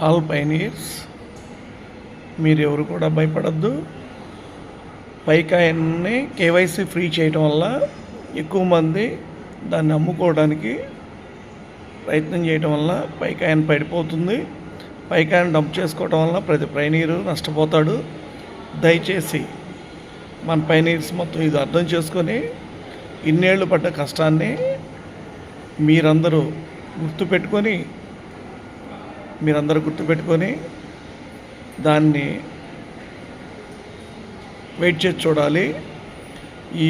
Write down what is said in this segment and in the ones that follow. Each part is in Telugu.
ఆల్ పైనీర్స్, మీరు ఎవరు కూడా భయపడద్దు. పైకాయన్ని కేవైసీ ఫ్రీ చేయడం వల్ల ఎక్కువ మంది దాన్ని అమ్ముకోవడానికి ప్రయత్నం చేయడం వల్ల పైకాయన్ పడిపోతుంది. పైకాయన్ డంప్ చేసుకోవడం వల్ల ప్రతి పైనీరు నష్టపోతాడు. దయచేసి మన పైనీర్స్ మొత్తం ఇది అర్థం చేసుకొని ఇన్నేళ్ళు పడ్డ కష్టాన్ని మీరందరూ గుర్తుపెట్టుకొని దాన్ని వెయిట్ చేసి చూడాలి. ఈ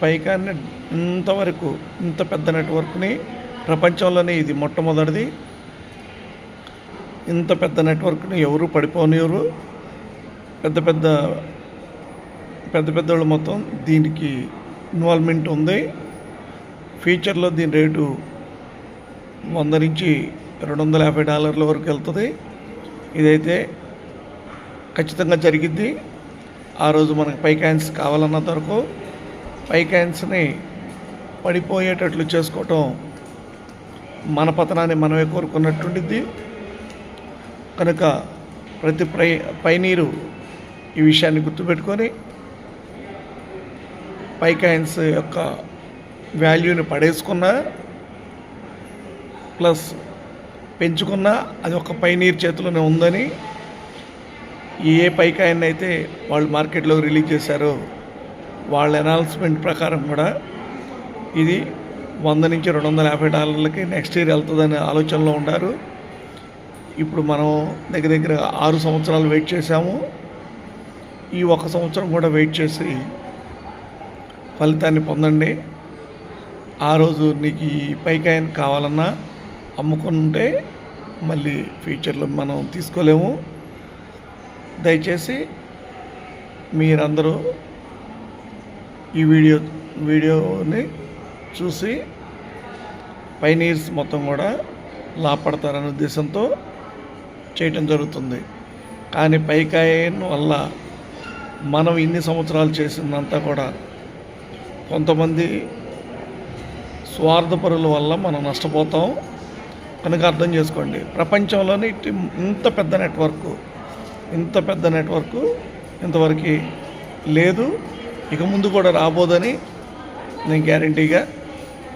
పైకాన్ని ఇంతవరకు ఇంత పెద్ద నెట్వర్క్ని ప్రపంచంలోనే ఇది మొట్టమొదటిది. ఇంత పెద్ద నెట్వర్క్ని ఎవరు పడిపోనివ్వరు. పెద్దోళ్ళు మొత్తం దీనికి ఇన్వాల్వ్మెంట్ ఉంది. ఫ్యూచర్లో దీని రేటు $100 నుంచి $250 వరకు వెళ్తుంది. ఇదైతే ఖచ్చితంగా జరిగిద్ది. ఆ రోజు మనకు పైకాయిన్స్ కావాలన్నంత వరకు పైకాయిన్స్ని పడిపోయేటట్లు చేసుకోవటం మన పతనాన్ని మనమే కోరుకున్నట్టుండిద్ది. కనుక ప్రతి పైనీరు ఈ విషయాన్ని గుర్తుపెట్టుకొని పైకాయిన్స్ యొక్క వాల్యూని పడేసుకున్నా ప్లస్ పెంచుకున్నా అది ఒక పైనీర్ చేతిలోనే ఉందని ఏ పైకాయిన్ అయితే వాళ్ళు మార్కెట్లో రిలీజ్ చేశారో వాళ్ళ అనౌన్స్మెంట్ ప్రకారం కూడా ఇది $100 నుంచి $250 నెక్స్ట్ ఇయర్ వెళ్తుందనే ఆలోచనలో ఉన్నారు. ఇప్పుడు మనం దగ్గర 6 సంవత్సరాలు వెయిట్ చేసాము. ఈ 1 సంవత్సరం కూడా వెయిట్ చేసి ఫలితాన్ని పొందండి. ఆ రోజు నీకు ఈ పైకాయన్ కావాలన్నా అమ్ముకుంటే మళ్ళీ ఫ్యూచర్లో మనం తీసుకోలేము. దయచేసి మీరందరూ ఈ వీడియోని చూసి పైనీర్స్ మొత్తం కూడా లాభపడతారనే ఉద్దేశంతో చేయటం జరుగుతుంది. కానీ పైకాయన్ వల్ల మనం ఇన్ని సంవత్సరాలు చేసిందంతా కూడా కొంతమంది స్వార్థపరుల వల్ల మనం నష్టపోతాం. కనుక అర్థం చేసుకోండి. ప్రపంచంలోనే ఇంత పెద్ద నెట్వర్క్ ఇంతవరకు లేదు. ఇక ముందు కూడా రాబోదని నేను గ్యారంటీగా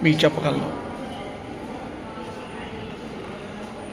మీకు చెప్పగలను.